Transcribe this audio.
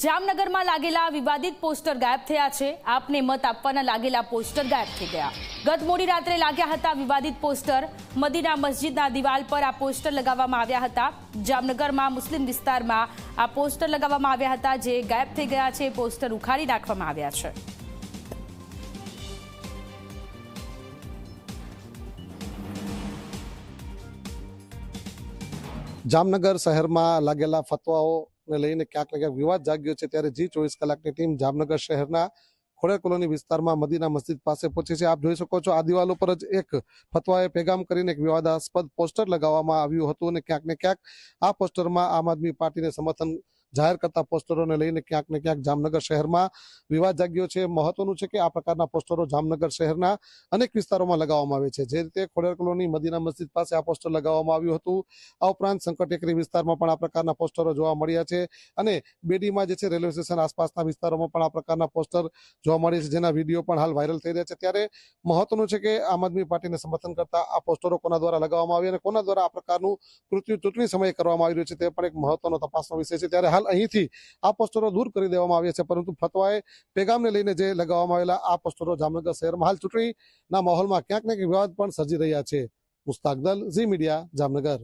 જામનગરમાં લાગેલા વિવાદિત પોસ્ટર ગાયબ થયા છે। આપને મત આપવાના લાગેલા પોસ્ટર ગાયબ થઈ ગયા। ગત મોડી રાત્રે લાગ્યા હતા વિવાદિત પોસ્ટર। મદીના મસ્જિદના દિવાલ પર આ પોસ્ટર લગાવવામાં આવ્યા હતા। જામનગરમાં મુસ્લિમ વિસ્તારમાં આ પોસ્ટર લગાવવામાં આવ્યા હતા, જે ગાયબ થઈ ગયા છે। પોસ્ટર ઉખાડી નાખવામાં આવ્યા છે। જામનગર શહેરમાં લાગેલા ફતવાઓ ને લઈને ક્યાંક ને ક્યાંક વિવાદ જાગ્યો છે, ત્યારે જી24 કલાકની ટીમ જામનગર શહેરના ખોડેર કોલોની વિસ્તારમાં મદીના મસ્જિદ પાસે પહોંચી છે। આપ જોઈ શકો છો, આ દિવાલ ઉપર જ એક ફતવાએ પેગામ કરીને એક વિવાદાસ્પદ પોસ્ટર લગાવવામાં આવ્યું હતું અને ક્યાંક ને ક્યાંક આ પોસ્ટરમાં આમ આદમી પાર્ટીને સમર્થન જાહેર કરતા પોસ્ટરોને લઈને ક્યાંક ને ક્યાંક જામનગર શહેરમાં વિવાદ જાગ્યો છે। મહત્વનું છે કે આ પ્રકારના પોસ્ટરો જામનગર શહેરના અનેક વિસ્તારોમાં લગાવવામાં આવે છે। જે રીતે ખોડેર કોલોની મદીના મસ્જિદ પાસે આ પોસ્ટર લગાવવામાં આવ્યું હતું, આ ઉપરાંત સંકટ ટેકરી વિસ્તારમાં પણ આ પ્રકારના પોસ્ટરો જોવા મળ્યા છે અને બેડીમાં જે છે રેલવે સ્ટેશન આસપાસના વિસ્તારોમાં પણ આ પ્રકારના પોસ્ટર જોવા મળે છે, જેના વિડીયો પણ હાલ વાયરલ થઈ રહ્યા છે। ત્યારે મહત્વનું છે કે આમ આદમી પાર્ટીને સમર્થન કરતા આ પોસ્ટરો કોના દ્વારા લગાવવામાં આવ્યા અને કોના દ્વારા આ પ્રકારનું કૃત્ય ચૂંટણી સમયે કરવામાં આવી રહ્યું છે, તે પણ એક મહત્વનો તપાસનો વિષય છે। ત્યારે હાલ અહીંથી આ પોસ્ટરો દૂર કરી દેવામાં આવ્યા છે, પરંતુ ફતવાએ પેગામને લઈને જે લગાવવામાં આવેલા આ પોસ્ટરો જામનગર શહેરમાં હાલ ચૂંટણીના માહોલમાં ક્યાંક ને ક્યાંક વિવાદ પણ સર્જી રહ્યા છે। મુસ્તાક દલ, ઝી મીડિયા, જામનગર।